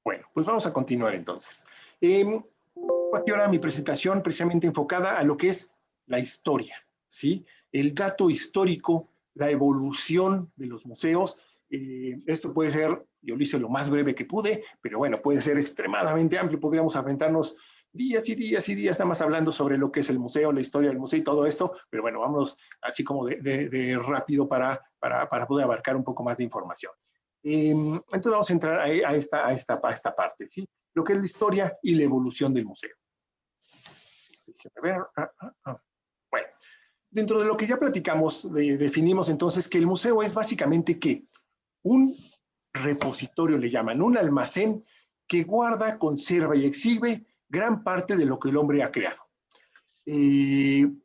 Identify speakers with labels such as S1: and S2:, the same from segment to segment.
S1: Bueno, pues vamos a continuar entonces. Aquí ahora mi presentación precisamente enfocada a lo que es la historia, ¿sí? El dato histórico, la evolución de los museos. Esto puede ser, yo lo hice lo más breve que pude, pero bueno, puede ser extremadamente amplio. Podríamos aventarnos días y días y días nada más hablando sobre lo que es el museo, la historia del museo y todo esto, pero bueno, vámonos así como de rápido para poder abarcar un poco más de información. Entonces vamos a entrar a esta parte, ¿sí? Lo que es la historia y la evolución del museo. Déjeme ver. Bueno, dentro de lo que ya platicamos, definimos entonces que el museo es básicamente ¿qué? Un repositorio, le llaman, un almacén que guarda, conserva y exhibe gran parte de lo que el hombre ha creado. En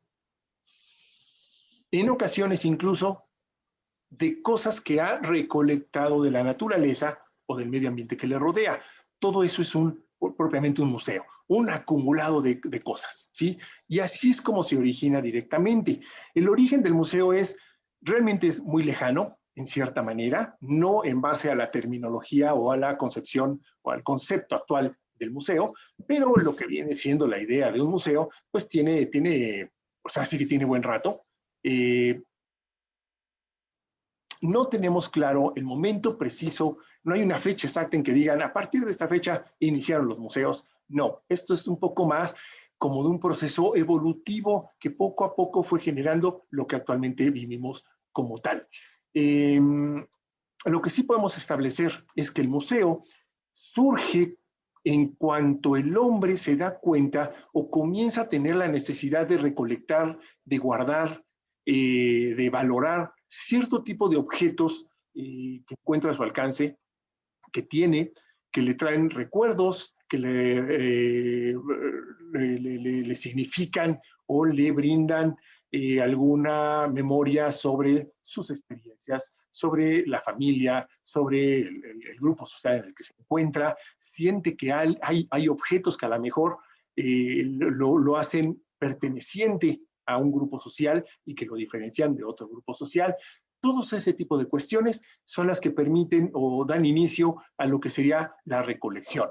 S1: ocasiones incluso de cosas que ha recolectado de la naturaleza o del medio ambiente que le rodea. Todo eso es propiamente un museo, un acumulado de cosas, ¿sí? Y así es como se origina directamente. El origen del museo realmente es muy lejano, en cierta manera, no en base a la terminología o a la concepción o al concepto actual del museo, pero lo que viene siendo la idea de un museo, pues o sea, sí que tiene buen rato. No tenemos claro el momento preciso, no hay una fecha exacta en que digan, a partir de esta fecha iniciaron los museos. No, esto es un poco más como de un proceso evolutivo que poco a poco fue generando lo que actualmente vivimos como tal. Lo que sí podemos establecer es que el museo surge en cuanto el hombre se da cuenta o comienza a tener la necesidad de recolectar, de guardar, de valorar cierto tipo de objetos que encuentra a su alcance, que tiene, que le traen recuerdos, que le significan o le brindan alguna memoria sobre sus experiencias, sobre la familia, sobre el grupo social en el que se encuentra, siente que hay objetos que a lo mejor lo hacen perteneciente a un grupo social y que lo diferencian de otro grupo social. Todos ese tipo de cuestiones son las que permiten o dan inicio a lo que sería la recolección.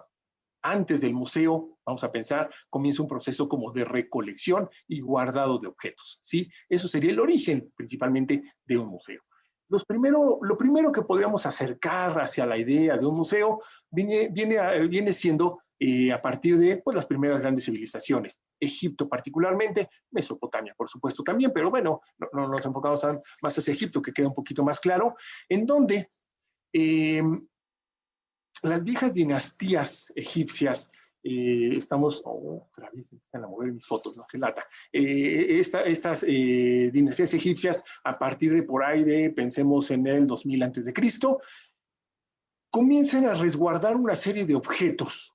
S1: Antes del museo, vamos a pensar, comienza un proceso como de recolección y guardado de objetos, ¿sí? Eso sería el origen principalmente de un museo. Lo primero que podríamos acercar hacia la idea de un museo viene siendo a partir de pues, las primeras grandes civilizaciones. Egipto particularmente, Mesopotamia por supuesto también, pero bueno, no nos enfocamos más hacia Egipto, que queda un poquito más claro, en donde las viejas dinastías egipcias, otra vez empiezan a mover mis fotos, no, qué lata. Estas dinastías egipcias, a partir de por ahí pensemos en el 2000 antes de Cristo, comienzan a resguardar una serie de objetos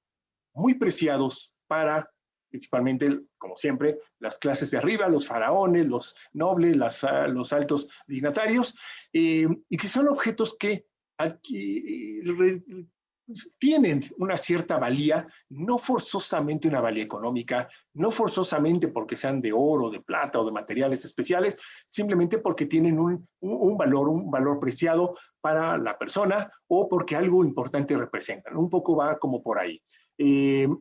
S1: muy preciados para, principalmente, como siempre, las clases de arriba, los faraones, los nobles, los altos dignatarios, y que son objetos que tienen una cierta valía, no forzosamente una valía económica, no forzosamente porque sean de oro, de plata o de materiales especiales, simplemente porque tienen un valor preciado para la persona o porque algo importante representan. Un poco va como por ahí. En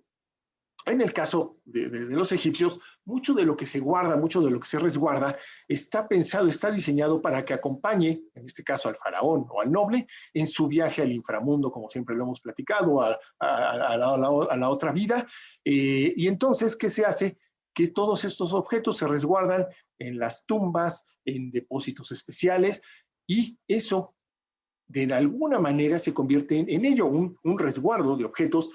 S1: el caso de los egipcios, mucho de lo que se guarda, mucho de lo que se resguarda, está pensado, está diseñado para que acompañe, en este caso al faraón o al noble, en su viaje al inframundo, como siempre lo hemos platicado, a la otra vida. Y entonces, ¿qué se hace? Que todos estos objetos se resguardan en las tumbas, en depósitos especiales, y eso de alguna manera se convierte en ello, un resguardo de objetos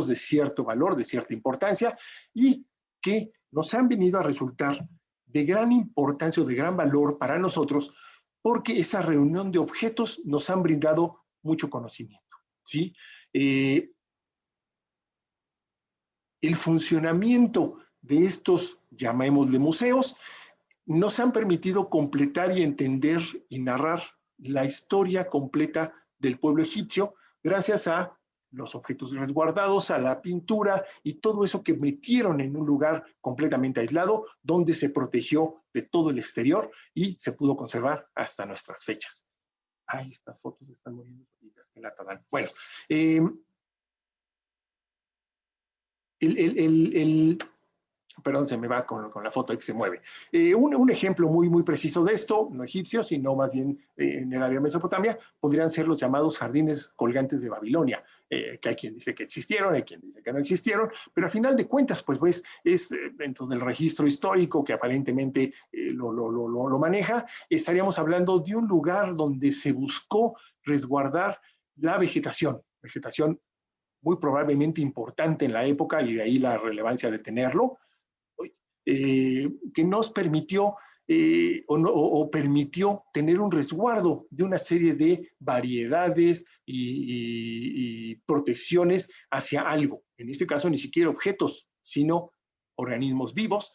S1: de cierto valor, de cierta importancia, y que nos han venido a resultar de gran importancia o de gran valor para nosotros, porque esa reunión de objetos nos han brindado mucho conocimiento, ¿sí? El funcionamiento de estos, llamémosle museos, nos han permitido completar y entender y narrar la historia completa del pueblo egipcio gracias a los objetos resguardados, a la pintura y todo eso que metieron en un lugar completamente aislado donde se protegió de todo el exterior y se pudo conservar hasta nuestras fechas. Ay, estas fotos están moviendo. Bueno, perdón, se me va con la foto que se mueve. Un ejemplo muy preciso de esto, no egipcio, sino más bien en el área de Mesopotamia, podrían ser los llamados jardines colgantes de Babilonia, que hay quien dice que existieron, hay quien dice que no existieron, pero a final de cuentas, pues es dentro del registro histórico que aparentemente lo maneja, estaríamos hablando de un lugar donde se buscó resguardar la vegetación muy probablemente importante en la época, y de ahí la relevancia de tenerlo, que nos permitió permitió tener un resguardo de una serie de variedades y protecciones hacia algo. En este caso, ni siquiera objetos, sino organismos vivos,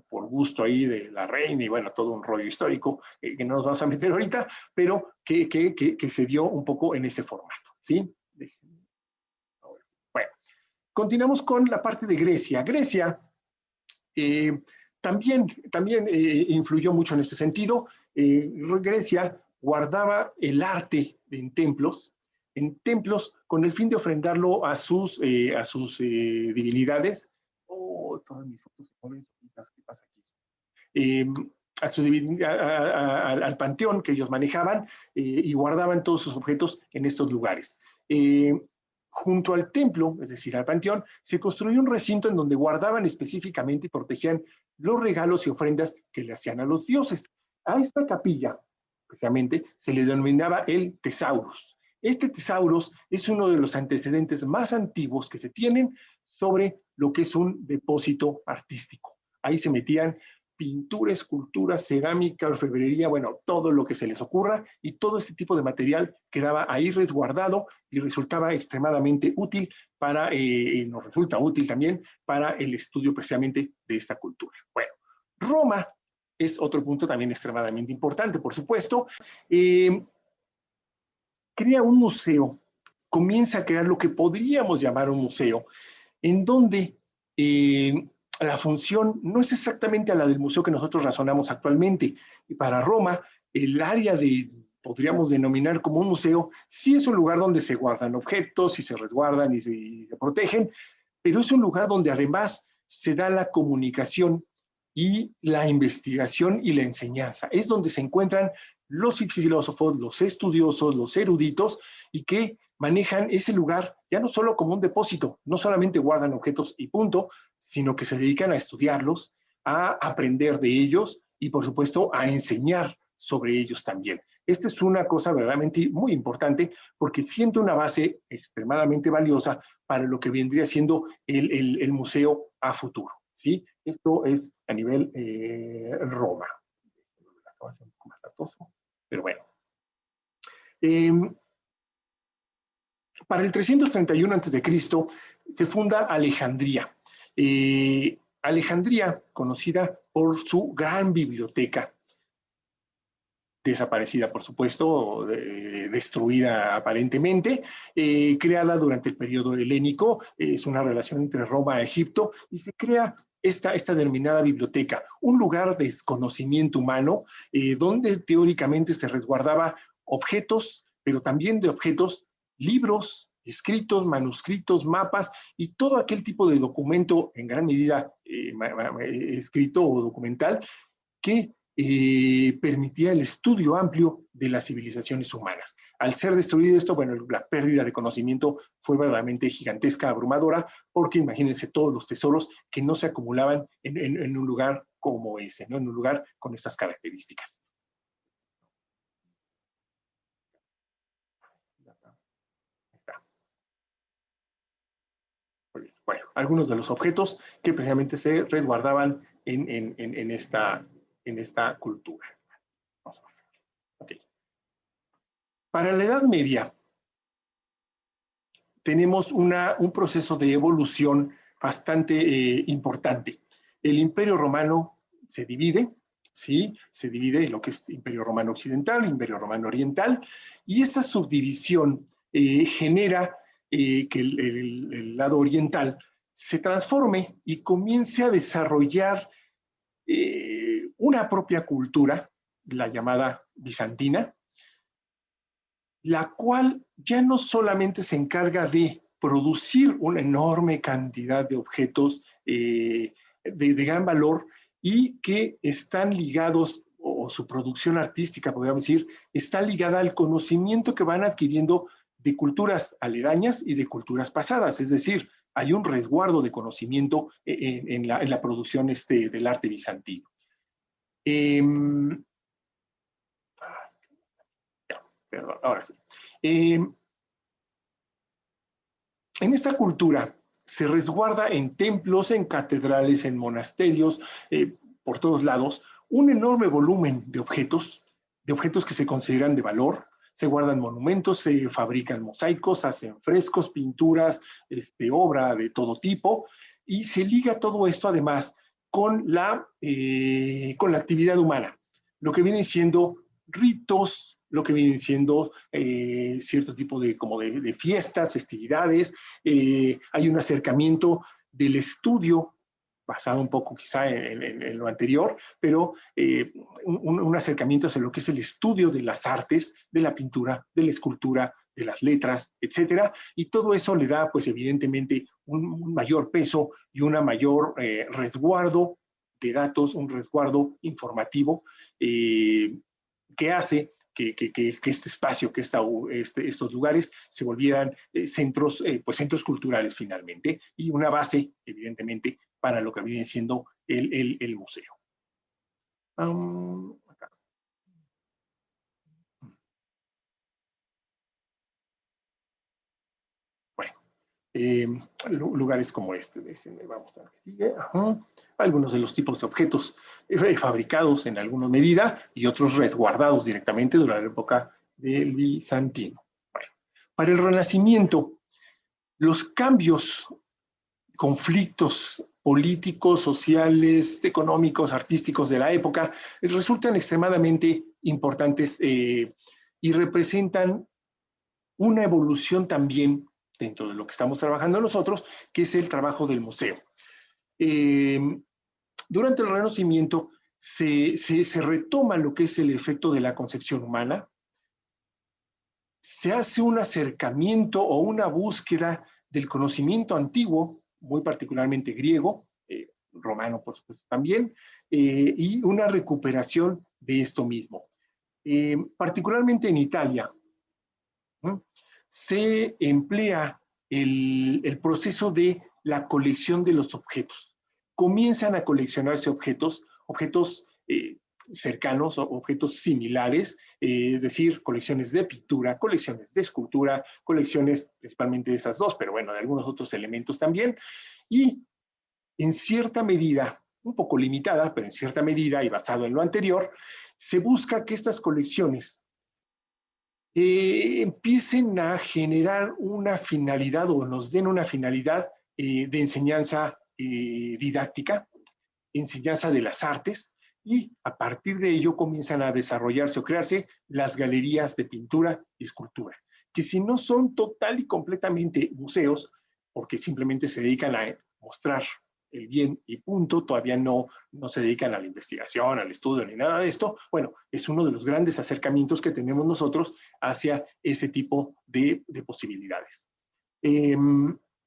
S1: por gusto ahí de la reina y bueno, todo un rollo histórico que no nos vamos a meter ahorita, pero que se dio un poco en ese formato, ¿sí? Bueno, continuamos con la parte de Grecia. Grecia también influyó mucho en este sentido. Grecia guardaba el arte en templos con el fin de ofrendarlo a sus divinidades. Oh, todas mis fotos se ponen solitas, ¿qué pasa aquí? Al panteón que ellos manejaban y guardaban todos sus objetos en estos lugares. Junto al templo, es decir, al panteón, se construyó un recinto en donde guardaban específicamente y protegían los regalos y ofrendas que le hacían a los dioses. A esta capilla, precisamente, se le denominaba el Tesaurus. Este Tesaurus es uno de los antecedentes más antiguos que se tienen sobre lo que es un depósito artístico. Ahí se metían pintura, escultura, cerámica, orfebrería, bueno, todo lo que se les ocurra, y todo este tipo de material quedaba ahí resguardado y resultaba extremadamente útil para, nos resulta útil también para el estudio precisamente de esta cultura. Bueno, Roma es otro punto también extremadamente importante, por supuesto. Crea un museo, comienza a crear lo que podríamos llamar un museo, en donde la función no es exactamente a la del museo que nosotros razonamos actualmente. Y para Roma, el área podríamos denominar como un museo, sí es un lugar donde se guardan objetos y se resguardan y se protegen, pero es un lugar donde además se da la comunicación y la investigación y la enseñanza. Es donde se encuentran los filósofos, los estudiosos, los eruditos, y que manejan ese lugar ya no solo como un depósito, no solamente guardan objetos y punto, sino que se dedican a estudiarlos, a aprender de ellos y, por supuesto, a enseñar sobre ellos también. Esta es una cosa verdaderamente muy importante porque siente una base extremadamente valiosa para lo que vendría siendo el museo a futuro, ¿sí? Esto es a nivel Roma. Pero bueno. Para el 331 a.C. se funda Alejandría. Alejandría, conocida por su gran biblioteca, desaparecida, por supuesto, destruida aparentemente, creada durante el periodo helénico, es una relación entre Roma y Egipto, y se crea esta denominada biblioteca, un lugar de conocimiento humano, donde teóricamente se resguardaba objetos, pero también de objetos, libros, escritos, manuscritos, mapas y todo aquel tipo de documento, en gran medida escrito o documental, que permitía el estudio amplio de las civilizaciones humanas. Al ser destruido esto, bueno, la pérdida de conocimiento fue verdaderamente gigantesca, abrumadora, porque imagínense todos los tesoros que no se acumulaban en un lugar como ese, ¿no? En un lugar con estas características. Bueno, algunos de los objetos que precisamente se resguardaban en esta cultura. Okay. Para la Edad Media tenemos un proceso de evolución bastante importante. El Imperio Romano se divide, ¿sí? Se divide en lo que es Imperio Romano Occidental, Imperio Romano Oriental, y esa subdivisión genera que el lado oriental se transforme y comience a desarrollar una propia cultura, la llamada bizantina, la cual ya no solamente se encarga de producir una enorme cantidad de objetos de gran valor y que están ligados, o su producción artística, podríamos decir, está ligada al conocimiento que van adquiriendo de culturas aledañas y de culturas pasadas. Es decir, hay un resguardo de conocimiento en la producción del arte bizantino. Perdón, ahora sí. En esta cultura se resguarda en templos, en catedrales, en monasterios, por todos lados, un enorme volumen de objetos que se consideran de valor. Se guardan monumentos, se fabrican mosaicos, hacen frescos, pinturas, obra de todo tipo, y se liga todo esto además con la actividad humana, lo que vienen siendo ritos, lo que vienen siendo cierto tipo de fiestas, festividades. Hay un acercamiento del estudio, basado un poco quizá en lo anterior, pero un acercamiento hacia lo que es el estudio de las artes, de la pintura, de la escultura, de las letras, etcétera, y todo eso le da, pues evidentemente, un mayor peso y un mayor resguardo de datos, un resguardo informativo que hace que este espacio, que estos lugares se volvieran centros culturales finalmente, y una base, evidentemente, para lo que viene siendo el museo. Acá. Bueno, lugares como este, déjenme, vamos a ver qué sigue. Ajá. Algunos de los tipos de objetos fabricados en alguna medida y otros resguardados directamente durante la época del bizantino. Bueno, para el Renacimiento, los cambios, conflictos políticos, sociales, económicos, artísticos de la época resultan extremadamente importantes y representan una evolución también dentro de lo que estamos trabajando nosotros, que es el trabajo del museo. Durante el Renacimiento se retoma lo que es el efecto de la concepción humana, se hace un acercamiento o una búsqueda del conocimiento antiguo, muy particularmente griego, romano por supuesto también, y una recuperación de esto mismo. Particularmente en Italia, se emplea el proceso de la colección de los objetos. Comienzan a coleccionarse objetos cercanos, objetos similares, es decir, colecciones de pintura, colecciones de escultura, colecciones principalmente de esas dos, pero bueno, de algunos otros elementos también, y en cierta medida, un poco limitada, pero en cierta medida y basado en lo anterior, se busca que estas colecciones empiecen a generar una finalidad o nos den una finalidad de enseñanza didáctica, enseñanza de las artes, y a partir de ello comienzan a desarrollarse o crearse las galerías de pintura y escultura, que si no son total y completamente museos, porque simplemente se dedican a mostrar el bien y punto, todavía no se dedican a la investigación, al estudio ni nada de esto, bueno, es uno de los grandes acercamientos que tenemos nosotros hacia ese tipo de posibilidades.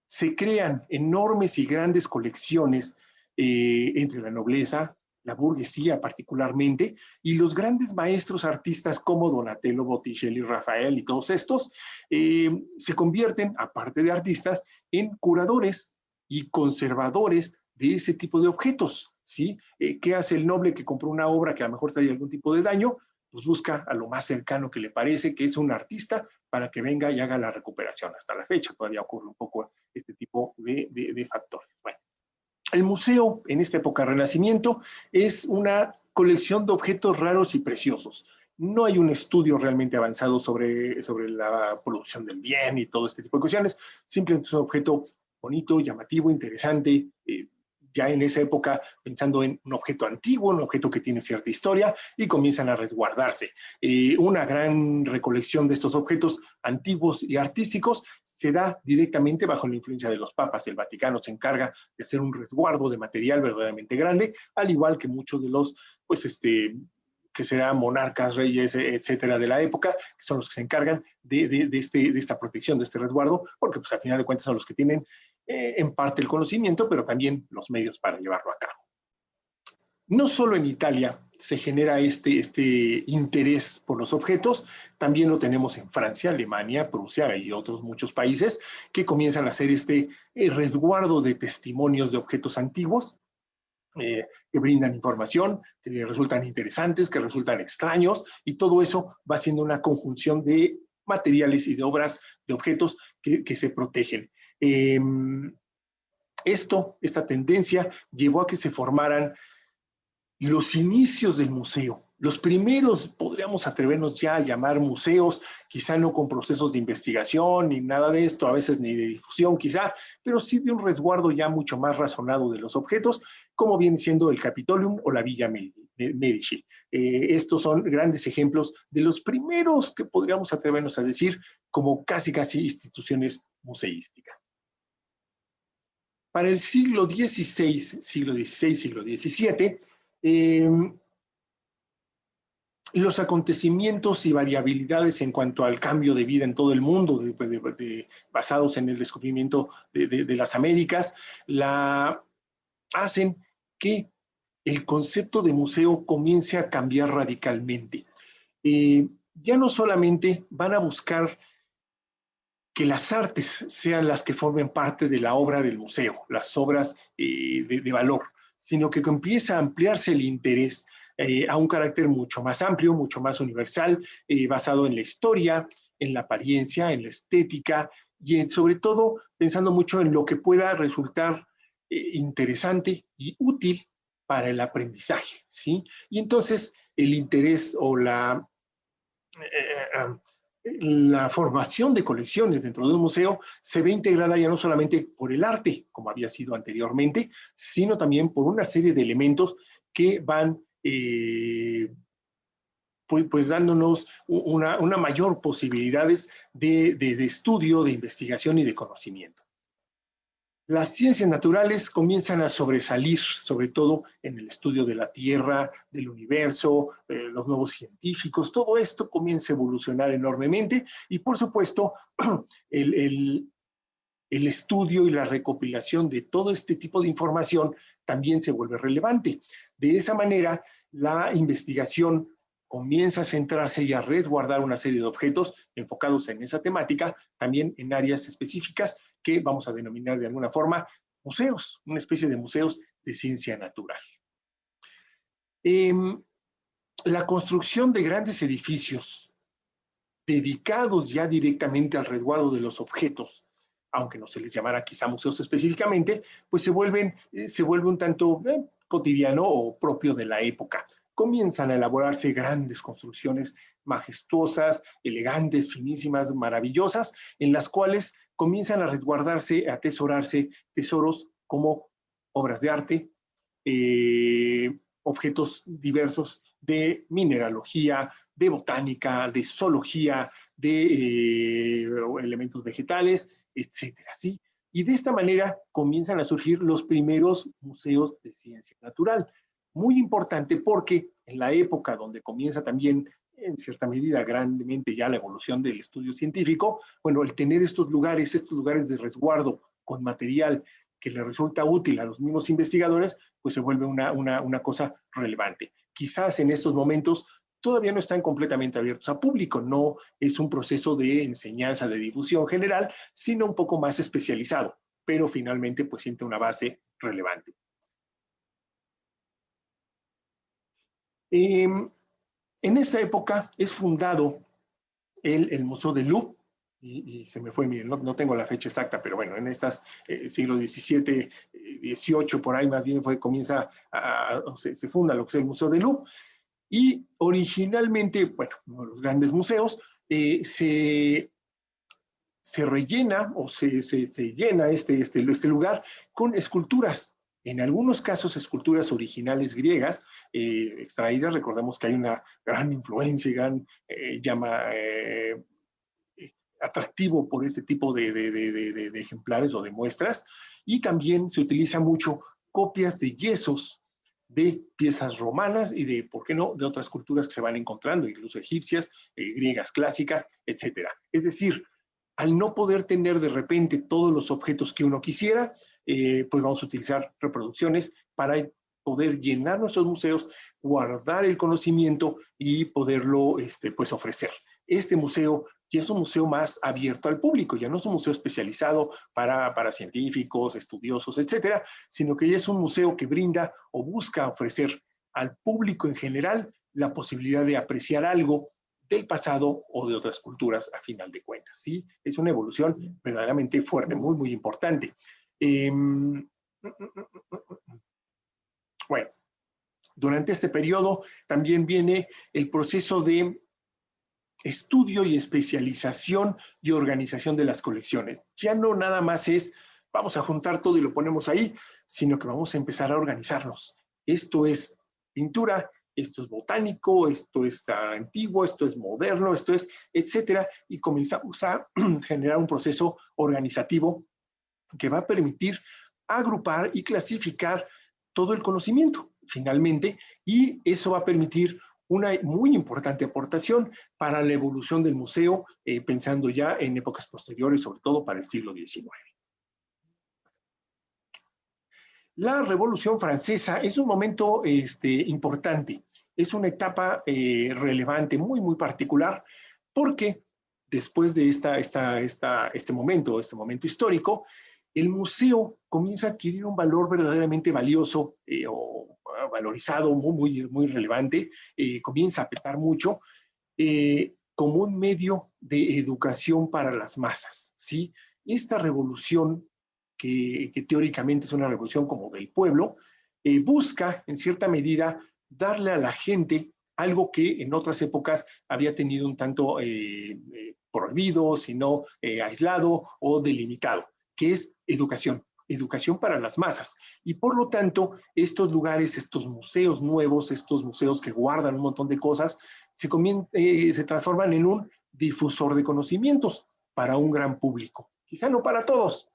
S1: Se crean enormes y grandes colecciones entre la nobleza, la burguesía particularmente, y los grandes maestros artistas como Donatello, Botticelli, Rafael y todos estos se convierten, aparte de artistas, en curadores y conservadores de ese tipo de objetos, ¿sí? ¿Qué hace el noble que compró una obra que a lo mejor trae algún tipo de daño? Pues busca a lo más cercano que le parece, que es un artista, para que venga y haga la recuperación. Hasta la fecha todavía ocurre un poco este tipo de factores. Bueno, el museo en esta época Renacimiento es una colección de objetos raros y preciosos. No hay un estudio realmente avanzado sobre la producción del bien y todo este tipo de cuestiones. Simplemente es un objeto bonito, llamativo, interesante, ya en esa época pensando en un objeto antiguo, un objeto que tiene cierta historia, y comienzan a resguardarse. Una gran recolección de estos objetos antiguos y artísticos se da directamente bajo la influencia de los papas. El Vaticano se encarga de hacer un resguardo de material verdaderamente grande, al igual que muchos de los que serán monarcas, reyes, etcétera, de la época, que son los que se encargan de esta protección, de este resguardo, porque pues al final de cuentas son los que tienen en parte el conocimiento, pero también los medios para llevarlo a cabo. No solo en Italia se genera este interés por los objetos, también lo tenemos en Francia, Alemania, Prusia y otros muchos países que comienzan a hacer este resguardo de testimonios de objetos antiguos, que brindan información, que resultan interesantes, que resultan extraños, y todo eso va siendo una conjunción de materiales y de obras, de objetos que se protegen. Esta tendencia llevó a que se formaran los inicios del museo. Los primeros, podríamos atrevernos ya a llamar museos, quizá no con procesos de investigación ni nada de esto, a veces ni de difusión quizá, pero sí de un resguardo ya mucho más razonado de los objetos, como viene siendo el Capitolium o la Villa Medici. Estos son grandes ejemplos de los primeros que podríamos atrevernos a decir como casi instituciones museísticas. Para el siglo XVI, siglo XVII, los acontecimientos y variabilidades en cuanto al cambio de vida en todo el mundo, basados en el descubrimiento de las Américas, hacen que el concepto de museo comience a cambiar radicalmente. Ya no solamente van a buscar que las artes sean las que formen parte de la obra del museo, las obras de valor, sino que empieza a ampliarse el interés a un carácter mucho más amplio, mucho más universal, basado en la historia, en la apariencia, en la estética y sobre todo pensando mucho en lo que pueda resultar interesante y útil para el aprendizaje, ¿sí? Y entonces el interés o la formación de colecciones dentro de un museo se ve integrada ya no solamente por el arte, como había sido anteriormente, sino también por una serie de elementos que van pues dándonos una mayor posibilidades de estudio, de investigación y de conocimiento. Las ciencias naturales comienzan a sobresalir, sobre todo en el estudio de la Tierra, del universo, los nuevos científicos, todo esto comienza a evolucionar enormemente y, por supuesto, el estudio y la recopilación de todo este tipo de información también se vuelve relevante. De esa manera, la investigación comienza a centrarse y a resguardar una serie de objetos enfocados en esa temática, también en áreas específicas que vamos a denominar de alguna forma museos, una especie de museos de ciencia natural. La construcción de grandes edificios dedicados ya directamente al resguardo de los objetos, aunque no se les llamara quizá museos específicamente, pues se vuelve un tanto cotidiano o propio de la época. Comienzan a elaborarse grandes construcciones majestuosas, elegantes, finísimas, maravillosas, en las cuales comienzan a resguardarse, a atesorarse tesoros como obras de arte, objetos diversos de mineralogía, de botánica, de zoología, de elementos vegetales, etcétera, ¿sí? Y de esta manera comienzan a surgir los primeros museos de ciencia natural. Muy importante porque en la época donde comienza también, en cierta medida, grandemente ya la evolución del estudio científico, bueno, el tener estos lugares de resguardo con material que le resulta útil a los mismos investigadores, pues se vuelve una cosa relevante. Quizás en estos momentos todavía no están completamente abiertos a público, no es un proceso de enseñanza, de difusión general, sino un poco más especializado, pero finalmente pues siente una base relevante. En esta época es fundado el Museo del Louvre, y se me fue, miren, no tengo la fecha exacta, pero bueno, en estas siglo XVII, XVIII, por ahí más bien se funda lo que es el Museo del Louvre, y originalmente, bueno, uno de los grandes museos, se rellena o se llena este lugar con esculturas. En algunos casos, esculturas originales griegas, extraídas. Recordemos que hay una gran influencia y gran atractivo por este tipo de ejemplares o de muestras. Y también se utiliza mucho copias de yesos de piezas romanas y de, ¿por qué no?, de otras culturas que se van encontrando, incluso egipcias, griegas clásicas, etcétera. Es decir, al no poder tener de repente todos los objetos que uno quisiera, pues vamos a utilizar reproducciones para poder llenar nuestros museos, guardar el conocimiento y poderlo pues ofrecer. Este museo ya es un museo más abierto al público, ya no es un museo especializado para científicos, estudiosos, etcétera, sino que ya es un museo que brinda o busca ofrecer al público en general la posibilidad de apreciar algo del pasado o de otras culturas a final de cuentas, ¿sí? Es una evolución verdaderamente fuerte, muy, muy importante. Bueno, durante este periodo también viene el proceso de estudio y especialización y organización de las colecciones. Ya no nada más es, vamos a juntar todo y lo ponemos ahí, sino que vamos a empezar a organizarnos. Esto es pintura, esto es botánico, esto es antiguo, esto es moderno, esto es, etcétera, y comenzamos a generar un proceso organizativo que va a permitir agrupar y clasificar todo el conocimiento, finalmente, y eso va a permitir una muy importante aportación para la evolución del museo, pensando ya en épocas posteriores, sobre todo para el siglo XIX. La Revolución Francesa es un momento importante, es una etapa relevante, muy, muy particular, porque después de este momento histórico, el museo comienza a adquirir un valor verdaderamente valioso o valorizado, muy, muy, muy relevante, comienza a pesar mucho como un medio de educación para las masas, ¿sí? Esta revolución, que teóricamente es una revolución como del pueblo, busca, en cierta medida, darle a la gente algo que en otras épocas había tenido un tanto prohibido, sino aislado o delimitado, que es educación. Educación para las masas. Y por lo tanto, estos lugares, estos museos nuevos, estos museos que guardan un montón de cosas, se transforman en un difusor de conocimientos para un gran público. Quizá no para todos,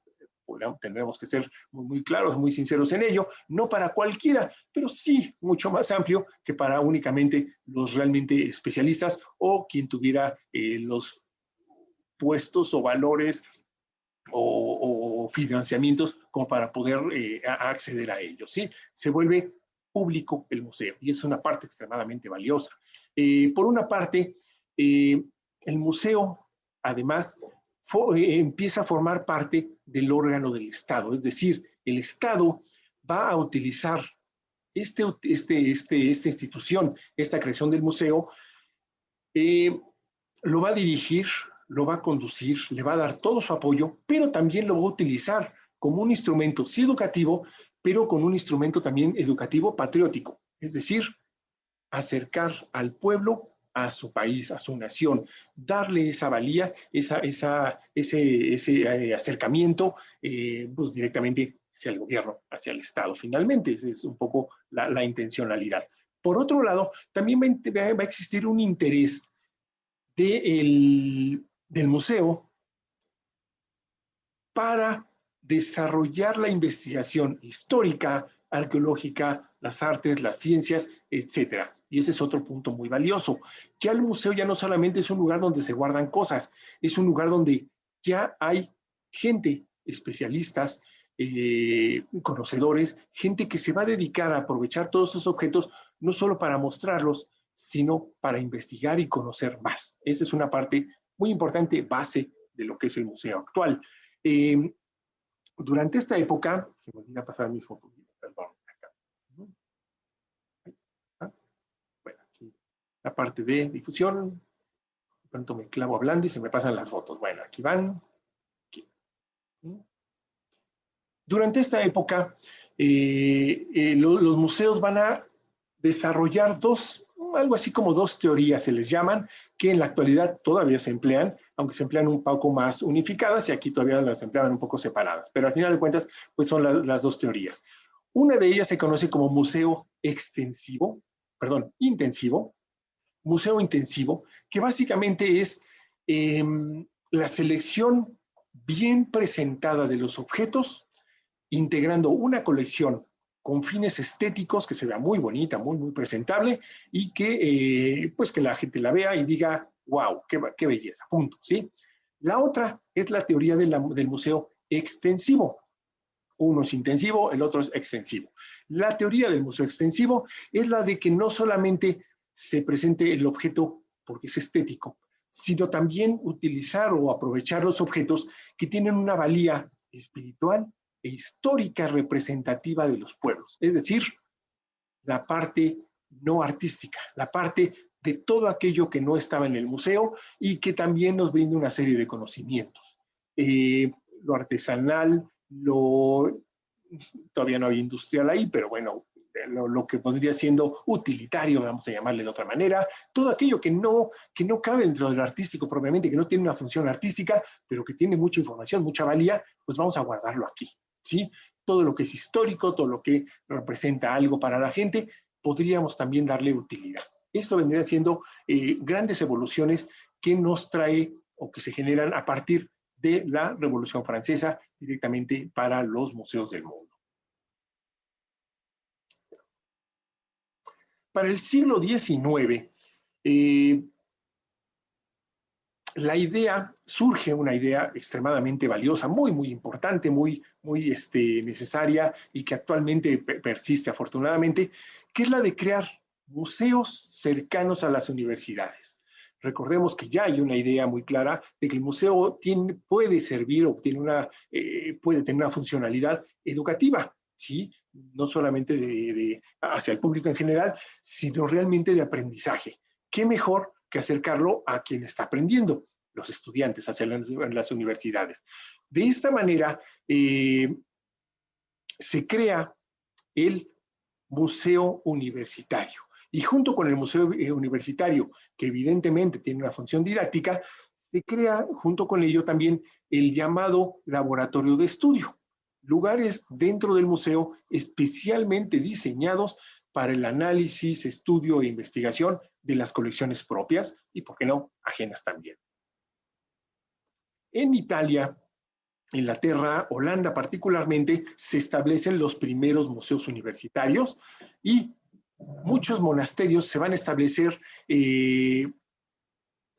S1: tendremos que ser muy, muy claros, muy sinceros en ello, no para cualquiera, pero sí mucho más amplio que para únicamente los realmente especialistas o quien tuviera los puestos o valores o financiamientos como para poder acceder a ellos, ¿sí? Se vuelve público el museo y es una parte extremadamente valiosa. Por una parte, el museo, además, empieza a formar parte del órgano del Estado, es decir, el Estado va a utilizar esta institución, esta creación del museo, lo va a dirigir, lo va a conducir, le va a dar todo su apoyo, pero también lo va a utilizar como un instrumento, sí educativo, pero con un instrumento también educativo patriótico, es decir, acercar al pueblo a su país, a su nación, darle esa valía, ese acercamiento pues directamente hacia el gobierno, hacia el Estado. Finalmente, esa es un poco la intencionalidad. Por otro lado, también va a existir un interés del museo para desarrollar la investigación histórica, arqueológica, las artes, las ciencias, etcétera. Y ese es otro punto muy valioso. Ya el museo ya no solamente es un lugar donde se guardan cosas, es un lugar donde ya hay gente, especialistas, conocedores, gente que se va a dedicar a aprovechar todos esos objetos, no solo para mostrarlos, sino para investigar y conocer más. Esa es una parte muy importante, base de lo que es el museo actual. Durante esta época, se me olvida pasar mis fotos, perdón. Acá. Bueno, aquí la parte de difusión. De pronto me clavo hablando y se me pasan las fotos. Bueno, aquí van. Aquí. Durante esta época, los museos van a desarrollar algo así como dos teorías se les llaman, que en la actualidad todavía se emplean, aunque se emplean un poco más unificadas y aquí todavía las empleaban un poco separadas, pero al final de cuentas pues son las dos teorías. Una de ellas se conoce como museo intensivo, museo intensivo, que básicamente es la selección bien presentada de los objetos, integrando una colección con fines estéticos, que se vea muy bonita, muy, muy presentable, y que, pues que la gente la vea y diga, wow, qué belleza, punto, ¿sí? La otra es la teoría del museo extensivo. Uno es intensivo, el otro es extensivo. La teoría del museo extensivo es la de que no solamente se presente el objeto porque es estético, sino también utilizar o aprovechar los objetos que tienen una valía espiritual e histórica representativa de los pueblos. Es decir, la parte no artística, la parte de todo aquello que no estaba en el museo y que también nos brinda una serie de conocimientos. Lo artesanal, todavía no había industrial ahí, pero bueno, lo que podría siendo utilitario, vamos a llamarle de otra manera, todo aquello que no cabe dentro del artístico propiamente, que no tiene una función artística, pero que tiene mucha información, mucha valía, pues vamos a guardarlo aquí, ¿sí? Todo lo que es histórico, todo lo que representa algo para la gente, podríamos también darle utilidad. Esto vendría siendo grandes evoluciones que nos trae o que se generan a partir de la Revolución Francesa directamente para los museos del mundo. Para el siglo XIX, surge una idea extremadamente valiosa, muy, muy importante, muy, muy necesaria y que actualmente persiste afortunadamente, que es la de crear museos cercanos a las universidades. Recordemos que ya hay una idea muy clara de que el museo puede servir o puede tener una funcionalidad educativa, ¿sí? No solamente hacia el público en general, sino realmente de aprendizaje. ¿Qué mejor que acercarlo a quien está aprendiendo, los estudiantes, hacia las universidades? De esta manera, se crea el Museo Universitario. Y junto con el Museo Universitario, que evidentemente tiene una función didáctica, se crea junto con ello también el llamado Laboratorio de Estudio. Lugares dentro del museo especialmente diseñados para el análisis, estudio e investigación de las colecciones propias y, por qué no, ajenas también. En Italia, Inglaterra, Holanda particularmente, se establecen los primeros museos universitarios y muchos monasterios se van a establecer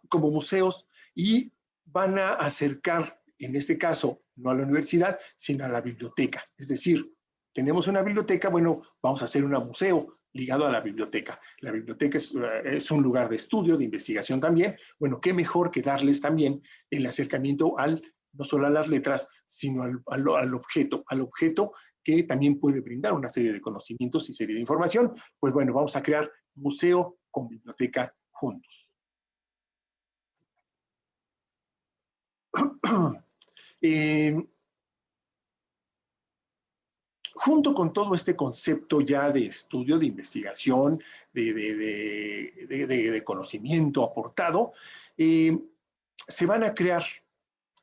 S1: como museos y van a acercar, en este caso, no a la universidad, sino a la biblioteca. Es decir, tenemos una biblioteca, bueno, vamos a hacer un museo ligado a la biblioteca. La biblioteca es un lugar de estudio, de investigación también. Bueno, qué mejor que darles también el acercamiento no solo a las letras, sino al objeto que también puede brindar una serie de conocimientos y serie de información. Pues bueno, vamos a crear museo con biblioteca juntos. Junto con todo este concepto ya de estudio, de investigación, de conocimiento aportado, se van a crear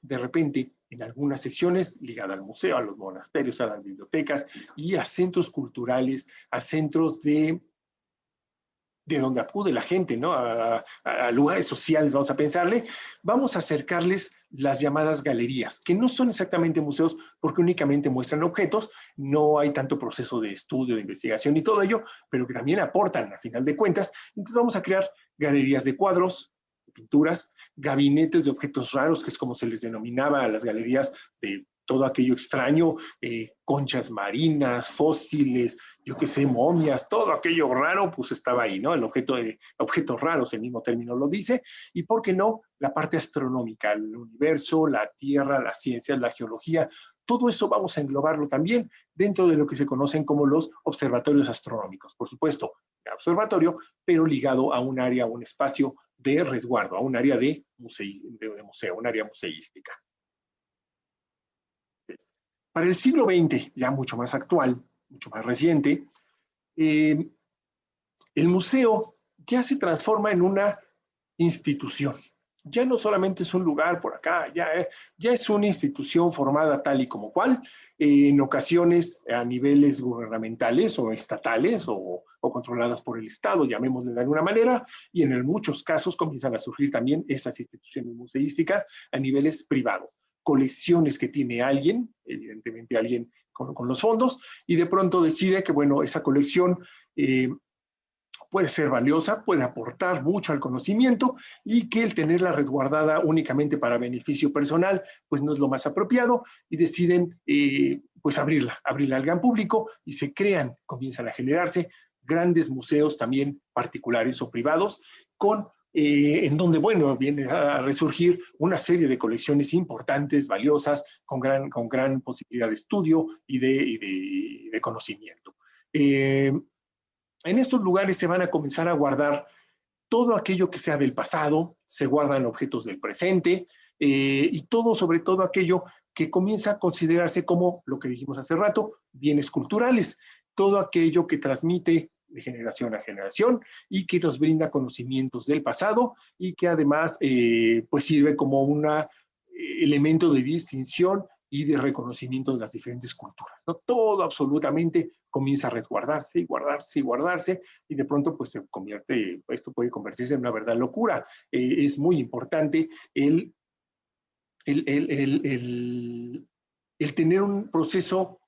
S1: de repente en algunas secciones ligadas al museo, a los monasterios, a las bibliotecas y a centros culturales, a centros de donde acude la gente, ¿no? A lugares sociales, vamos a pensarle, vamos a acercarles las llamadas galerías, que no son exactamente museos porque únicamente muestran objetos, no hay tanto proceso de estudio, de investigación y todo ello, pero que también aportan a final de cuentas. Entonces vamos a crear galerías de cuadros, de pinturas, gabinetes de objetos raros, que es como se les denominaba a las galerías de todo aquello extraño, conchas marinas, fósiles, yo qué sé, momias, todo aquello raro, pues estaba ahí, ¿no? Objetos raros, el mismo término lo dice, y por qué no, la parte astronómica, el universo, la Tierra, las ciencias, la geología, todo eso vamos a englobarlo también dentro de lo que se conocen como los observatorios astronómicos. Por supuesto, observatorio, pero ligado a un área, a un espacio de resguardo, a un área de museo, un área museística. Para el siglo XX, ya mucho más actual, mucho más reciente, el museo ya se transforma en una institución. Ya no solamente es un lugar por acá, ya es una institución formada tal y como cual, en ocasiones a niveles gubernamentales o estatales o controladas por el Estado, llamémosle de alguna manera, y en muchos casos comienzan a surgir también estas instituciones museísticas a niveles privados, colecciones que tiene alguien, evidentemente alguien con los fondos, y de pronto decide que, bueno, esa colección puede ser valiosa, puede aportar mucho al conocimiento y que el tenerla resguardada únicamente para beneficio personal, pues no es lo más apropiado y deciden pues abrirla al gran público y se crean, comienzan a generarse grandes museos también particulares o privados en donde, bueno, viene a resurgir una serie de colecciones importantes, valiosas, con gran posibilidad de estudio y de conocimiento. En estos lugares se van a comenzar a guardar todo aquello que sea del pasado, se guardan objetos del presente y todo, sobre todo aquello que comienza a considerarse como, lo que dijimos hace rato, bienes culturales, todo aquello que transmite de generación a generación y que nos brinda conocimientos del pasado y que además pues sirve como un elemento de distinción y de reconocimiento de las diferentes culturas, ¿no? Todo absolutamente comienza a resguardarse y guardarse y guardarse y de pronto pues se convierte, esto puede convertirse en una verdadera locura. Es muy importante el tener un proceso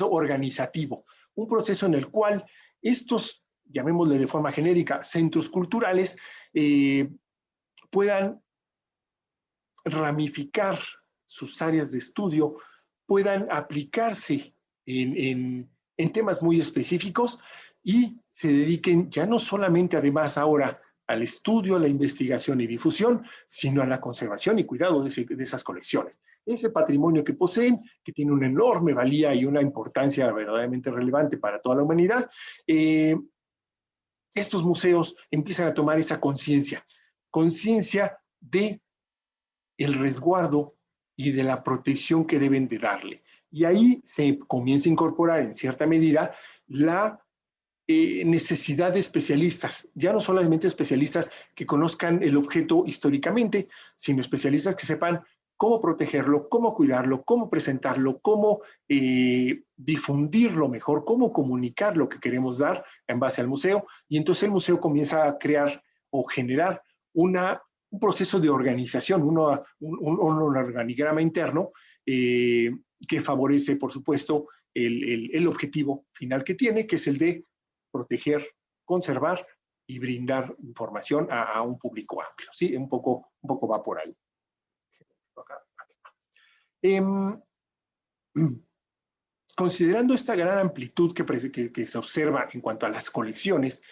S1: organizativo, un proceso en el cual estos, llamémosle de forma genérica, centros culturales, puedan ramificar sus áreas de estudio, puedan aplicarse en temas muy específicos y se dediquen ya no solamente además ahora al estudio, a la investigación y difusión, sino a la conservación y cuidado de esas colecciones. Ese patrimonio que poseen, que tiene una enorme valía y una importancia verdaderamente relevante para toda la humanidad, estos museos empiezan a tomar esa conciencia de el resguardo y de la protección que deben de darle. Y ahí se comienza a incorporar en cierta medida la necesidad de especialistas, ya no solamente especialistas que conozcan el objeto históricamente, sino especialistas que sepan cómo protegerlo, cómo cuidarlo, cómo presentarlo, cómo difundirlo mejor, cómo comunicar lo que queremos dar en base al museo. Y entonces el museo comienza a crear o generar un proceso de organización, un organigrama interno que favorece, por supuesto, el objetivo final que tiene, que es el de proteger, conservar y brindar información a un público amplio. ¿Sí? Un poco va por ahí. Considerando esta gran amplitud que se observa en cuanto a las colecciones,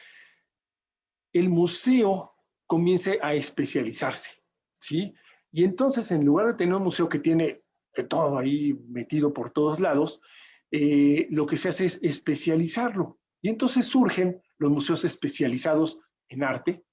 S1: el museo comienza a especializarse, ¿sí? Y entonces, en lugar de tener un museo que tiene todo ahí metido por todos lados, lo que se hace es especializarlo. Y entonces surgen los museos especializados en arte,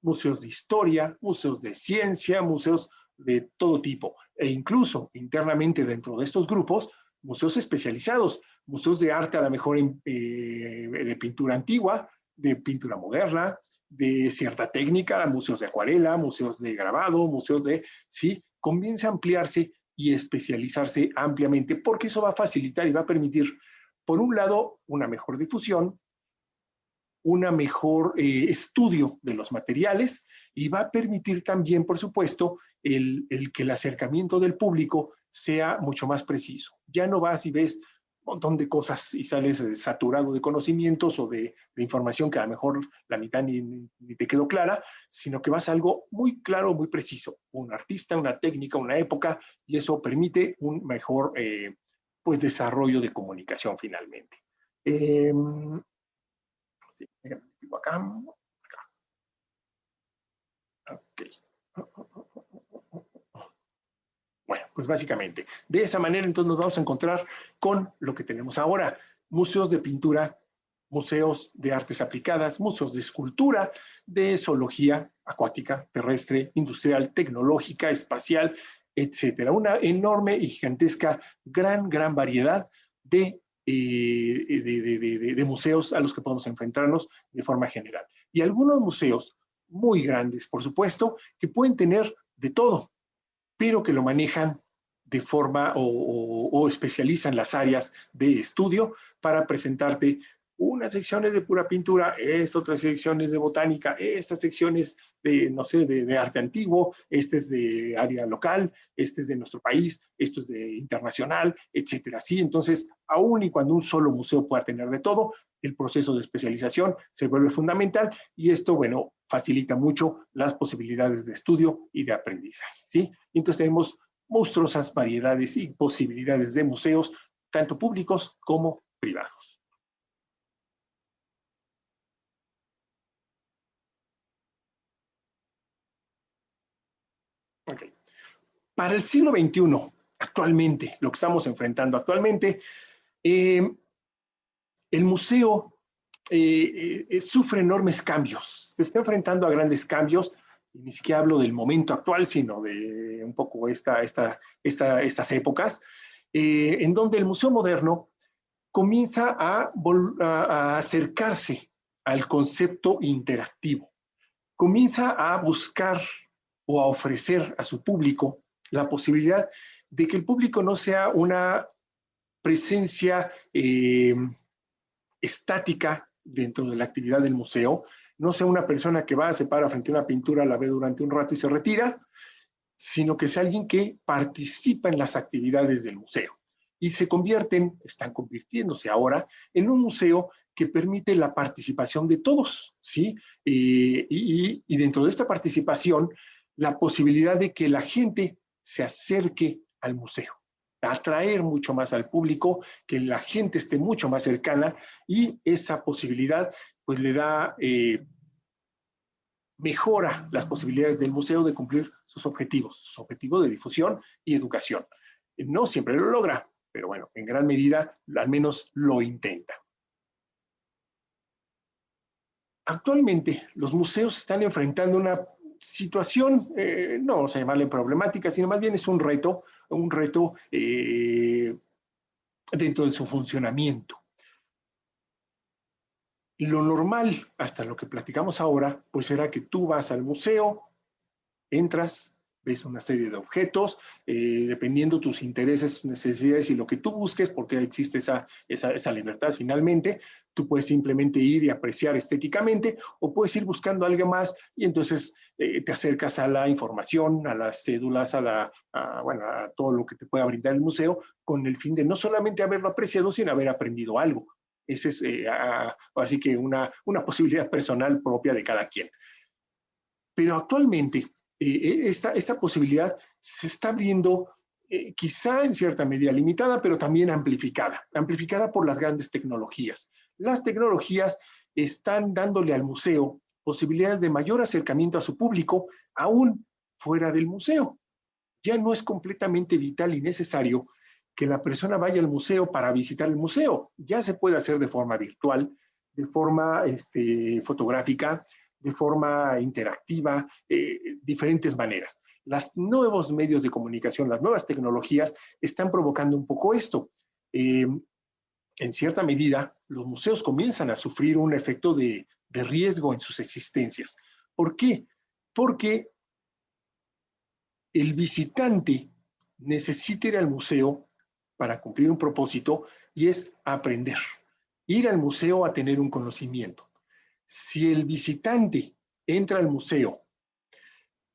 S1: museos de historia, museos de ciencia, museos de todo tipo, e incluso internamente dentro de estos grupos, museos especializados, museos de arte a lo mejor de pintura antigua, de pintura moderna, de cierta técnica, museos de acuarela, museos de grabado, sí, comienza a ampliarse y especializarse ampliamente, porque eso va a facilitar y va a permitir, por un lado, una mejor difusión, un mejor estudio de los materiales y va a permitir también, por supuesto, el que el acercamiento del público sea mucho más preciso. Ya no vas y ves un montón de cosas y sales saturado de conocimientos o de información que a lo mejor la mitad ni te quedó clara, sino que vas a algo muy claro, muy preciso. Un artista, una técnica, una época, y eso permite un mejor pues, desarrollo de comunicación finalmente. Sí, acá. Ok. Bueno, pues básicamente, de esa manera entonces nos vamos a encontrar con lo que tenemos ahora, museos de pintura, museos de artes aplicadas, museos de escultura, de zoología acuática, terrestre, industrial, tecnológica, espacial, etcétera. Una enorme y gigantesca, gran variedad de museos a los que podemos enfrentarnos de forma general. Y algunos museos muy grandes, por supuesto, que pueden tener de todo, pero que lo manejan de forma o especializan las áreas de estudio para presentarte unas secciones de pura pintura, otras secciones de botánica, estas secciones de, no sé, de arte antiguo, este es de área local, este es de nuestro país, esto es de internacional, etcétera. ¿Sí? Entonces, aún y cuando un solo museo pueda tener de todo, el proceso de especialización se vuelve fundamental y esto, bueno, facilita mucho las posibilidades de estudio y de aprendizaje. ¿Sí? Entonces tenemos monstruosas variedades y posibilidades de museos, tanto públicos como privados. Okay. Para el siglo XXI, actualmente, lo que estamos enfrentando actualmente, el museo sufre enormes cambios, se está enfrentando a grandes cambios, y ni siquiera hablo del momento actual, sino de un poco estas épocas, en donde el museo moderno comienza a acercarse al concepto interactivo, comienza a buscar o a ofrecer a su público la posibilidad de que el público no sea una presencia estática dentro de la actividad del museo, no sea una persona que va, se para frente a una pintura, la ve durante un rato y se retira, sino que sea alguien que participa en las actividades del museo. Y están convirtiéndose ahora en un museo que permite la participación de todos, ¿sí? Y dentro de esta participación, la posibilidad de que la gente se acerque al museo, atraer mucho más al público, que la gente esté mucho más cercana y esa posibilidad pues le da, mejora las posibilidades del museo de cumplir sus objetivos de difusión y educación. No siempre lo logra, pero bueno, en gran medida al menos lo intenta. Actualmente los museos están enfrentando una situación, no vamos a llamarle problemática, sino más bien es un reto dentro de su funcionamiento. Lo normal, hasta lo que platicamos ahora, pues era que tú vas al museo, entras, ves una serie de objetos, dependiendo tus intereses, tus necesidades y lo que tú busques, porque existe esa libertad finalmente, tú puedes simplemente ir y apreciar estéticamente o puedes ir buscando algo más y entonces te acercas a la información, a las cédulas, bueno, a todo lo que te pueda brindar el museo con el fin de no solamente haberlo apreciado, sino haber aprendido algo. Esa es así que una posibilidad personal propia de cada quien. Pero actualmente esta posibilidad se está abriendo quizá en cierta medida limitada, pero también amplificada por las grandes tecnologías. Las tecnologías están dándole al museo posibilidades de mayor acercamiento a su público, aún fuera del museo. Ya no es completamente vital y necesario que la persona vaya al museo para visitar el museo. Ya se puede hacer de forma virtual, de forma fotográfica, de forma interactiva, diferentes maneras. Los nuevos medios de comunicación, las nuevas tecnologías están provocando un poco esto. En cierta medida, los museos comienzan a sufrir un efecto de riesgo en sus existencias. ¿Por qué? Porque el visitante necesita ir al museo para cumplir un propósito y es aprender. Ir al museo a tener un conocimiento. Si el visitante entra al museo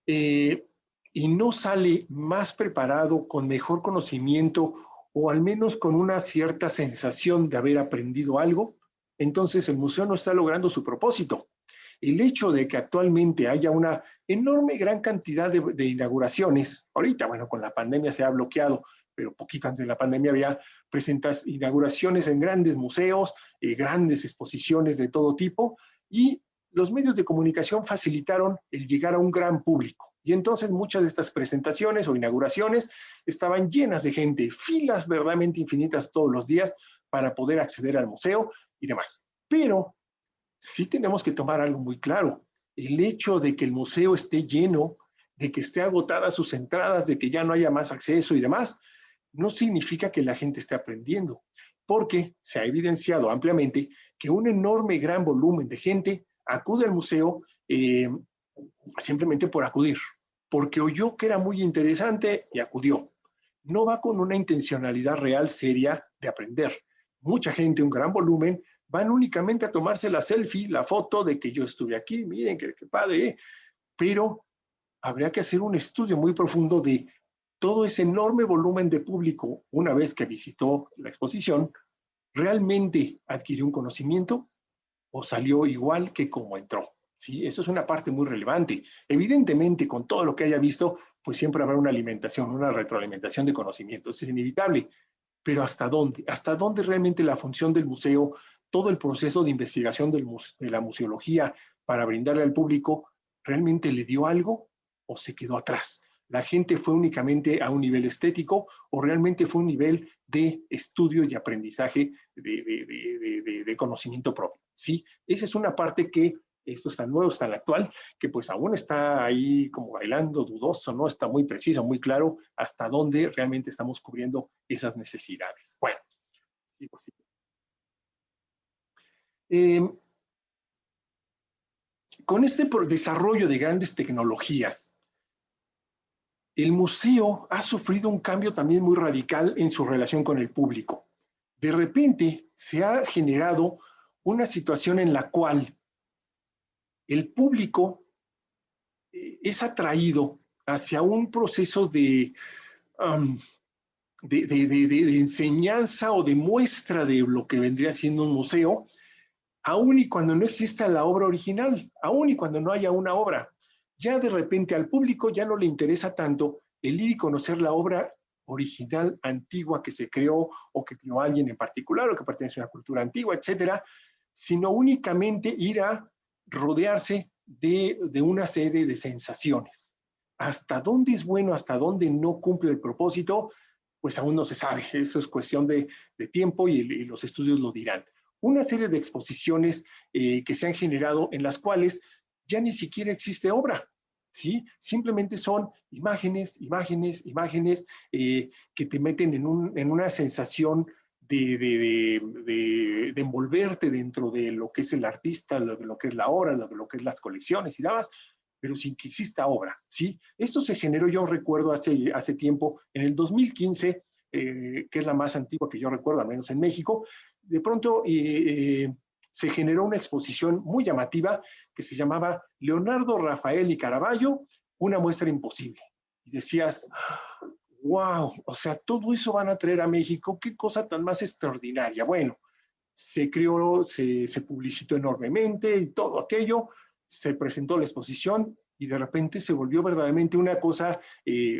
S1: y no sale más preparado, con mejor conocimiento o al menos con una cierta sensación de haber aprendido algo, entonces el museo no está logrando su propósito. El hecho de que actualmente haya una enorme gran cantidad de inauguraciones, ahorita, bueno, con la pandemia se ha bloqueado, pero poquito antes de la pandemia había inauguraciones en grandes museos, grandes exposiciones de todo tipo, y los medios de comunicación facilitaron el llegar a un gran público. Y entonces muchas de estas presentaciones o inauguraciones estaban llenas de gente, filas verdaderamente infinitas todos los días para poder acceder al museo y demás. Pero sí tenemos que tomar algo muy claro. El hecho de que el museo esté lleno, de que esté agotada sus entradas, de que ya no haya más acceso y demás, no significa que la gente esté aprendiendo, porque se ha evidenciado ampliamente que un enorme gran volumen de gente acude al museo simplemente por acudir, porque oyó que era muy interesante y acudió. No va con una intencionalidad real seria de aprender. Mucha gente, un gran volumen, van únicamente a tomarse la selfie, la foto de que yo estuve aquí, miren qué padre, pero habría que hacer un estudio muy profundo de todo ese enorme volumen de público una vez que visitó la exposición, ¿realmente adquirió un conocimiento o salió igual que como entró? ¿Sí? Eso es una parte muy relevante. Evidentemente, con todo lo que haya visto, pues siempre habrá una alimentación, una retroalimentación de conocimientos, es inevitable. Pero ¿hasta dónde? ¿Hasta dónde realmente la función del museo, todo el proceso de investigación de la museología para brindarle al público, realmente le dio algo o se quedó atrás? ¿La gente fue únicamente a un nivel estético o realmente fue un nivel de estudio y aprendizaje de conocimiento propio? ¿Sí? Esa es una parte que esto es tan nuevo, es tan actual, que pues aún está ahí como bailando, dudoso, no está muy preciso, muy claro hasta dónde realmente estamos cubriendo esas necesidades. Bueno, sí, pues sí. Con este desarrollo de grandes tecnologías, el museo ha sufrido un cambio también muy radical en su relación con el público. De repente se ha generado una situación en la cual el público es atraído hacia un proceso um, de enseñanza o de muestra de lo que vendría siendo un museo, aun y cuando no exista la obra original, aun y cuando no haya una obra. Ya de repente al público ya no le interesa tanto el ir y conocer la obra original antigua que se creó o que creó alguien en particular o que pertenece a una cultura antigua, etcétera, sino únicamente ir a rodearse de una serie de sensaciones. Hasta dónde es bueno, hasta dónde no cumple el propósito, pues aún no se sabe. Eso es cuestión de tiempo y los estudios lo dirán. Una serie de exposiciones que se han generado en las cuales ya ni siquiera existe obra, ¿sí? Simplemente son imágenes, imágenes, imágenes que te meten en una sensación de envolverte dentro de lo que es el artista, lo que es la obra, lo que es las colecciones y demás, pero sin que exista obra, ¿sí? Esto se generó, yo recuerdo hace tiempo, en el 2015, que es la más antigua que yo recuerdo, al menos en México, de pronto se generó una exposición muy llamativa que se llamaba Leonardo, Rafael y Caravaggio, una muestra imposible. Y decías, wow, o sea, todo eso van a traer a México, qué cosa tan más extraordinaria. Bueno, se creó, se publicitó enormemente y todo aquello, se presentó la exposición y de repente se volvió verdaderamente una cosa,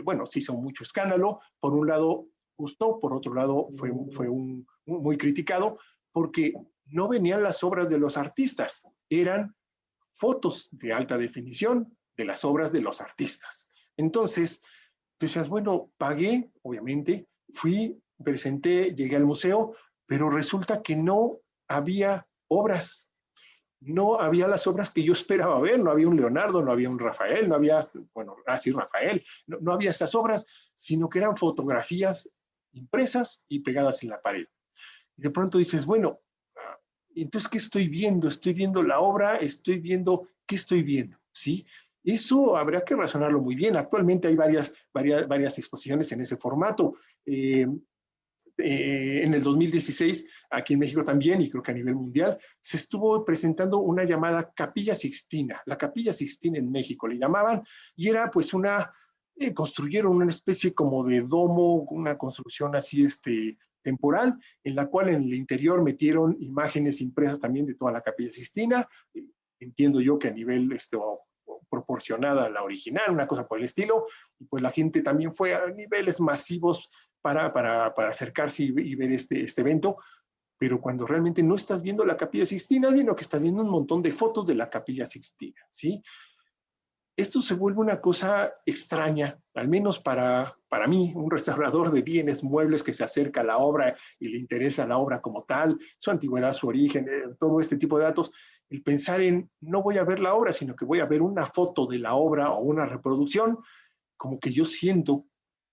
S1: bueno, se hizo mucho escándalo, por un lado gustó, por otro lado fue muy criticado, porque no venían las obras de los artistas, eran fotos de alta definición de las obras de los artistas. Entonces, decías, bueno, pagué, obviamente, fui, presenté, llegué al museo, pero resulta que no había obras, no había las obras que yo esperaba ver, no había un Leonardo, no había un Rafael, no había, bueno, así Rafael, no había esas obras, sino que eran fotografías impresas y pegadas en la pared. Y de pronto dices, bueno, entonces, ¿qué estoy viendo? Estoy viendo la obra, estoy viendo, ¿qué estoy viendo? ¿Sí? Eso habrá que razonarlo muy bien. Actualmente hay varias exposiciones en ese formato. En el 2016, aquí en México también, y creo que a nivel mundial, se estuvo presentando una llamada Capilla Sixtina, la Capilla Sixtina en México le llamaban, y era pues construyeron una especie como de domo, una construcción así temporal, en la cual en el interior metieron imágenes impresas también de toda la Capilla Sixtina, entiendo yo que a nivel proporcionada a la original, una cosa por el estilo, y pues la gente también fue a niveles masivos para acercarse y ver este evento, pero cuando realmente no estás viendo la Capilla Sixtina, sino que estás viendo un montón de fotos de la Capilla Sixtina, ¿sí? Esto se vuelve una cosa extraña, al menos para mí, un restaurador de bienes muebles que se acerca a la obra y le interesa la obra como tal, su antigüedad, su origen, todo este tipo de datos, el pensar en no voy a ver la obra, sino que voy a ver una foto de la obra o una reproducción, como que yo siento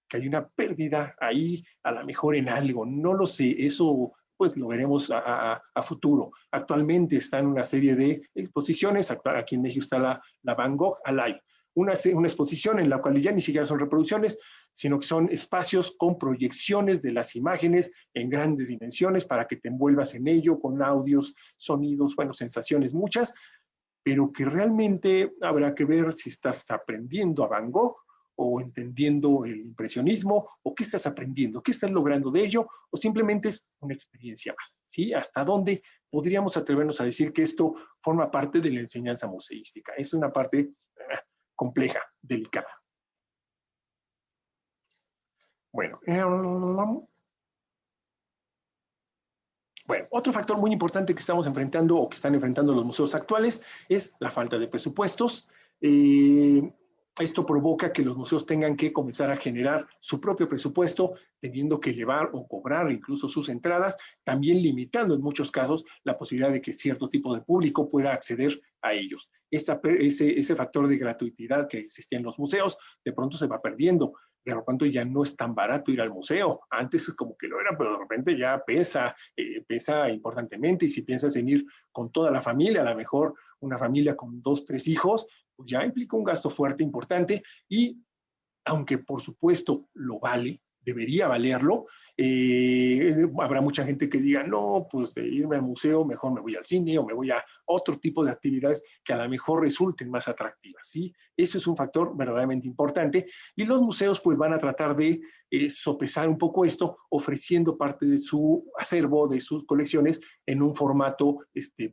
S1: que hay una pérdida ahí, a lo mejor en algo, no lo sé, eso pues lo veremos a futuro. Actualmente está en una serie de exposiciones, aquí en México está la Van Gogh Alive, una exposición en la cual ya ni siquiera son reproducciones, sino que son espacios con proyecciones de las imágenes en grandes dimensiones para que te envuelvas en ello con audios, sonidos, bueno, sensaciones muchas, pero que realmente habrá que ver si estás aprendiendo a Van Gogh o entendiendo el impresionismo, o qué estás aprendiendo, qué estás logrando de ello, o simplemente es una experiencia más, ¿sí? ¿Hasta dónde podríamos atrevernos a decir que esto forma parte de la enseñanza museística? Es una parte compleja, delicada. Bueno, otro factor muy importante que estamos enfrentando o que están enfrentando los museos actuales es la falta de presupuestos. Esto provoca que los museos tengan que comenzar a generar su propio presupuesto, teniendo que elevar o cobrar incluso sus entradas, también limitando en muchos casos la posibilidad de que cierto tipo de público pueda acceder a ellos. Ese factor de gratuidad que existía en los museos, de pronto se va perdiendo. De repente ya no es tan barato ir al museo. Antes es como que lo era, pero de repente ya pesa importantemente. Y si piensas en ir con toda la familia, a lo mejor una familia con 2, 3 hijos, pues ya implica un gasto fuerte, importante, y aunque por supuesto lo vale, debería valerlo, habrá mucha gente que diga, no, pues de irme al museo, mejor me voy al cine o me voy a otro tipo de actividades que a lo mejor resulten más atractivas, ¿sí? Eso es un factor verdaderamente importante, y los museos pues van a tratar de sopesar un poco esto, ofreciendo parte de su acervo, de sus colecciones, en un formato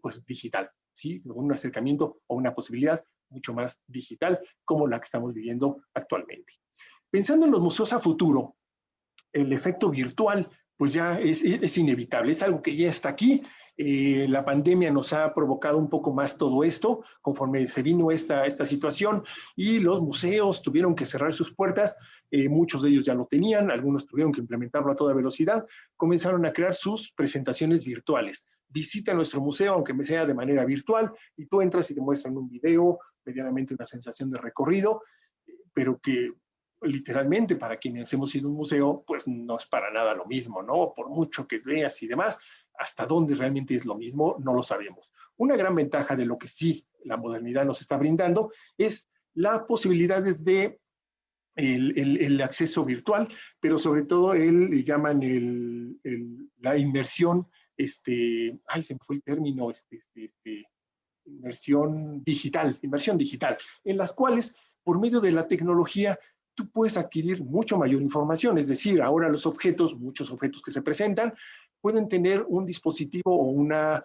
S1: pues digital, ¿sí? Un acercamiento o una posibilidad mucho más digital, como la que estamos viviendo actualmente. Pensando en los museos a futuro, el efecto virtual pues ya es inevitable, es algo que ya está aquí. La pandemia nos ha provocado un poco más todo esto, conforme se vino esta situación, y los museos tuvieron que cerrar sus puertas. Muchos de ellos ya lo tenían, algunos tuvieron que implementarlo a toda velocidad, comenzaron a crear sus presentaciones virtuales. Visita nuestro museo, aunque sea de manera virtual, y tú entras y te muestran un video, medianamente una sensación de recorrido, pero que literalmente para quienes hemos ido a un museo, pues no es para nada lo mismo, ¿no? Por mucho que veas y demás, hasta dónde realmente es lo mismo, no lo sabemos. Una gran ventaja de lo que sí la modernidad nos está brindando es la posibilidad de el acceso virtual, pero sobre todo le llaman la inmersión, ay, se me fue el término, inmersión digital, en las cuales, por medio de la tecnología, tú puedes adquirir mucho mayor información. Es decir, ahora muchos objetos que se presentan, pueden tener un dispositivo o una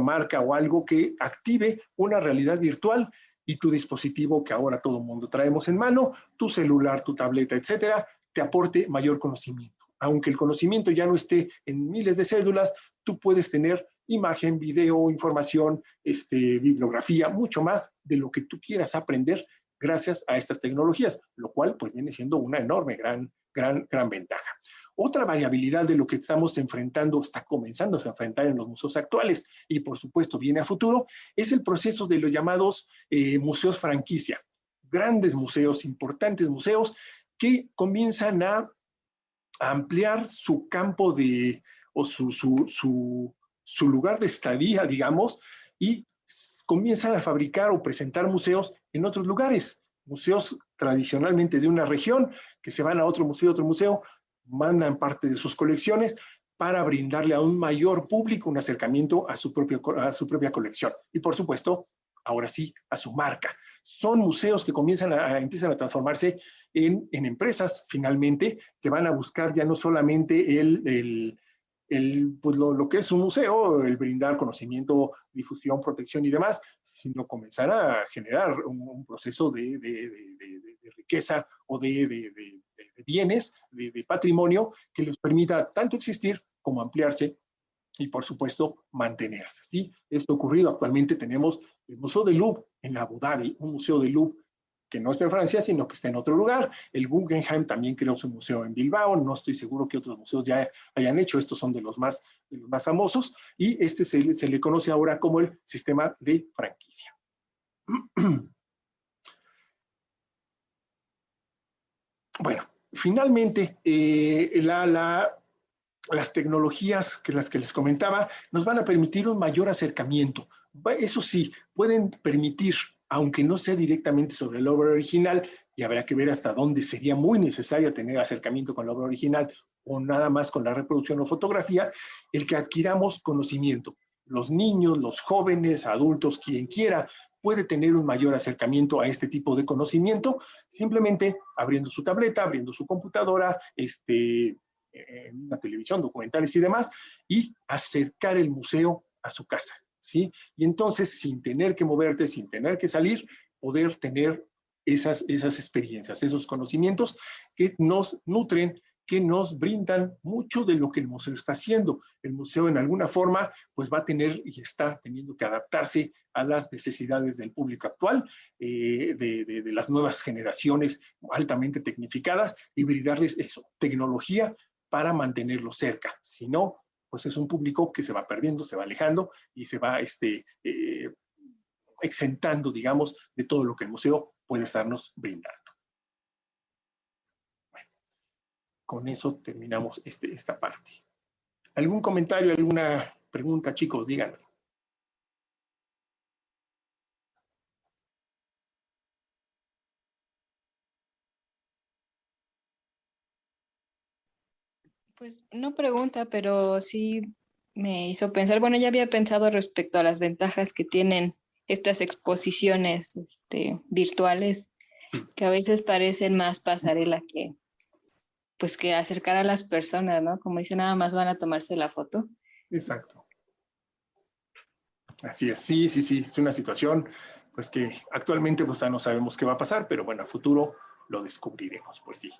S1: marca o algo que active una realidad virtual, y tu dispositivo, que ahora todo el mundo traemos en mano, tu celular, tu tableta, etcétera, te aporte mayor conocimiento. Aunque el conocimiento ya no esté en miles de cédulas, tú puedes tener imagen, video, información, bibliografía, mucho más de lo que tú quieras aprender gracias a estas tecnologías, lo cual pues viene siendo una enorme, gran ventaja. Otra variabilidad de lo que estamos enfrentando, está comenzando a enfrentar en los museos actuales, y por supuesto viene a futuro, es el proceso de los llamados museos franquicia. Grandes museos, importantes museos, que comienzan a ampliar su campo o su lugar de estadía, digamos, y comienzan a fabricar o presentar museos en otros lugares. Museos tradicionalmente de una región, que se van a otro museo, mandan parte de sus colecciones para brindarle a un mayor público un acercamiento a su propia colección. Y por supuesto, ahora sí, a su marca. Son museos que empiezan a transformarse en empresas, finalmente, que van a buscar ya no solamente pues lo que es un museo, el brindar conocimiento, difusión, protección y demás, sino comenzar a generar un proceso de riqueza o de bienes, de patrimonio, que les permita tanto existir como ampliarse y, por supuesto, mantenerse, ¿sí? Esto ha ocurrido. Actualmente tenemos el Museo del Louvre en Abu Dhabi, un museo del Louvre que no está en Francia, sino que está en otro lugar. El Guggenheim también creó su museo en Bilbao. No estoy seguro que otros museos ya hayan hecho. Estos son de los más famosos. Y se le conoce ahora como el sistema de franquicia. Bueno, finalmente, las tecnologías las que les comentaba nos van a permitir un mayor acercamiento. Eso sí, pueden permitir aunque no sea directamente sobre la obra original, y habrá que ver hasta dónde sería muy necesario tener acercamiento con la obra original o nada más con la reproducción o fotografía, el que adquiramos conocimiento. Los niños, los jóvenes, adultos, quien quiera, puede tener un mayor acercamiento a este tipo de conocimiento, simplemente abriendo su tableta, abriendo su computadora, una televisión, documentales y demás, y acercar el museo a su casa, ¿sí? Y entonces, sin tener que moverte, sin tener que salir, poder tener esas experiencias, esos conocimientos que nos nutren, que nos brindan mucho de lo que el museo está haciendo. El museo en alguna forma pues va a tener y está teniendo que adaptarse a las necesidades del público actual, de las nuevas generaciones altamente tecnificadas, y brindarles eso, tecnología para mantenerlo cerca. Si no, pues es un público que se va perdiendo, se va alejando y se va exentando, digamos, de todo lo que el museo puede estarnos brindando. Bueno, con eso terminamos esta parte. ¿Algún comentario, alguna pregunta, chicos? Díganme.
S2: Pues no pregunta, pero sí me hizo pensar, bueno, ya había pensado respecto a las ventajas que tienen estas exposiciones virtuales, que a veces parecen más pasarela que, pues, que acercar a las personas, ¿no? Como dice, nada más van a tomarse la foto.
S1: Exacto. Así es, sí, sí, sí, es una situación pues que actualmente pues no sabemos qué va a pasar, pero bueno, a futuro lo descubriremos, pues sí.